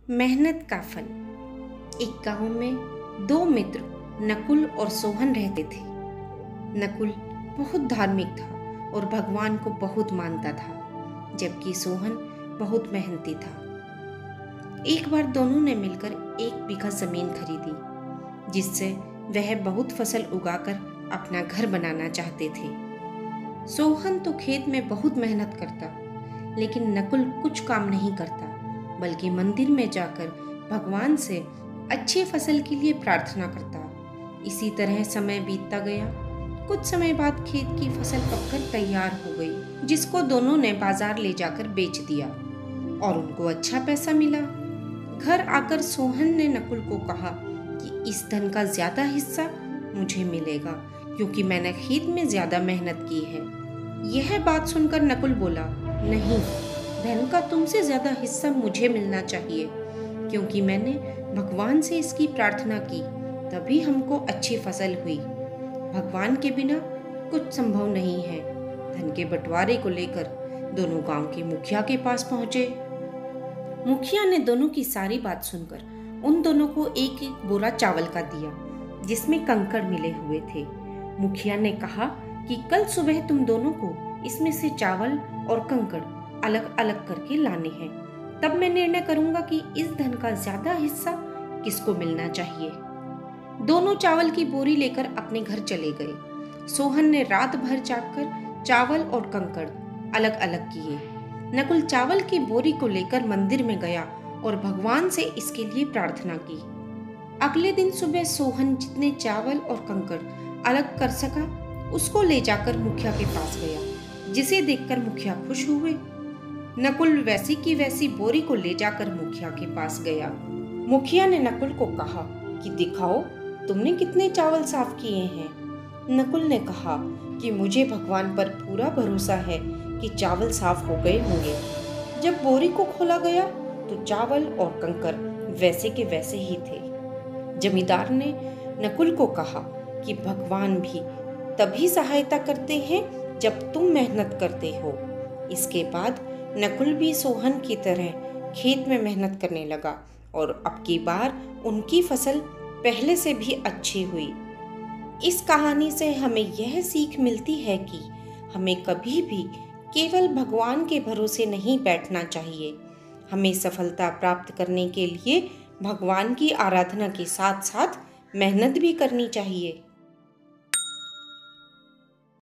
मेहनत का फल। एक गांव में दो मित्र नकुल और सोहन रहते थे। नकुल बहुत धार्मिक था और भगवान को बहुत मानता था, जबकि सोहन बहुत मेहनती था। एक बार दोनों ने मिलकर 1 बीघा जमीन खरीदी, जिससे वह बहुत फसल उगाकर अपना घर बनाना चाहते थे। सोहन तो खेत में बहुत मेहनत करता, लेकिन नकुल कुछ काम नहीं करता, बल्कि मंदिर में जाकर भगवान से अच्छी फसल के लिए प्रार्थना करता। इसी तरह समय बीतता गया। कुछ समय बाद खेत की फसल पककर तैयार हो गई, जिसको दोनों ने बाजार ले जाकर बेच दिया और उनको अच्छा पैसा मिला। घर आकर सोहन ने नकुल को कहा कि इस धन का ज्यादा हिस्सा मुझे मिलेगा, क्योंकि मैंने खेत में ज्यादा मेहनत की है। यह बात सुनकर नकुल बोला, नहीं, धन का तुमसे ज्यादा हिस्सा मुझे मिलना चाहिए, क्योंकि मैंने भगवान से इसकी प्रार्थना की, तभी हमको अच्छी फसल हुई। भगवान के बिना कुछ संभव नहीं है। धन के बंटवारे को लेकर दोनों गांव के मुखिया के पास पहुंचे। मुखिया ने दोनों की सारी बात सुनकर उन दोनों को एक एक बोरा चावल का दिया, जिसमें कंकड़ मिले हुए थे। मुखिया ने कहा कि कल सुबह तुम दोनों को इसमें से चावल और कंकड़ अलग अलग करके लाने हैं, तब मैं निर्णय करूंगा कि इस धन का ज्यादा हिस्सा किसको मिलना चाहिए। दोनों चावल की बोरी लेकर अपने घर चले गए। सोहन ने रात भर जागकर चावल और कंकड़ अलग अलग किए। नकुल चावल की बोरी को लेकर मंदिर में गया और भगवान से इसके लिए प्रार्थना की। अगले दिन सुबह सोहन जितने चावल और कंकड़ अलग कर सका, उसको ले जाकर मुखिया के पास गया, जिसे देखकर मुखिया खुश हुए। नकुल वैसी की वैसी बोरी को ले जाकर मुखिया के पास गया। मुखिया ने नकुल को कहा कि दिखाओ तुमने कितने चावल साफ किए हैं। नकुल ने कहा कि मुझे भगवान पर पूरा भरोसा है कि चावल साफ हो गए होंगे। जब बोरी को खोला गया तो चावल और कंकड़ वैसे के वैसे ही थे। जमींदार ने नकुल को कहा कि भगवान भी तभी सहायता करते हैं जब तुम मेहनत करते हो। इसके बाद नकुल भी सोहन की तरह खेत में मेहनत करने लगा और अब की बार उनकी फसल पहले से भी अच्छी हुई। इस कहानी से हमें यह सीख मिलती है कि हमें कभी भी केवल भगवान के भरोसे नहीं बैठना चाहिए। हमें सफलता प्राप्त करने के लिए भगवान की आराधना के साथ साथ मेहनत भी करनी चाहिए।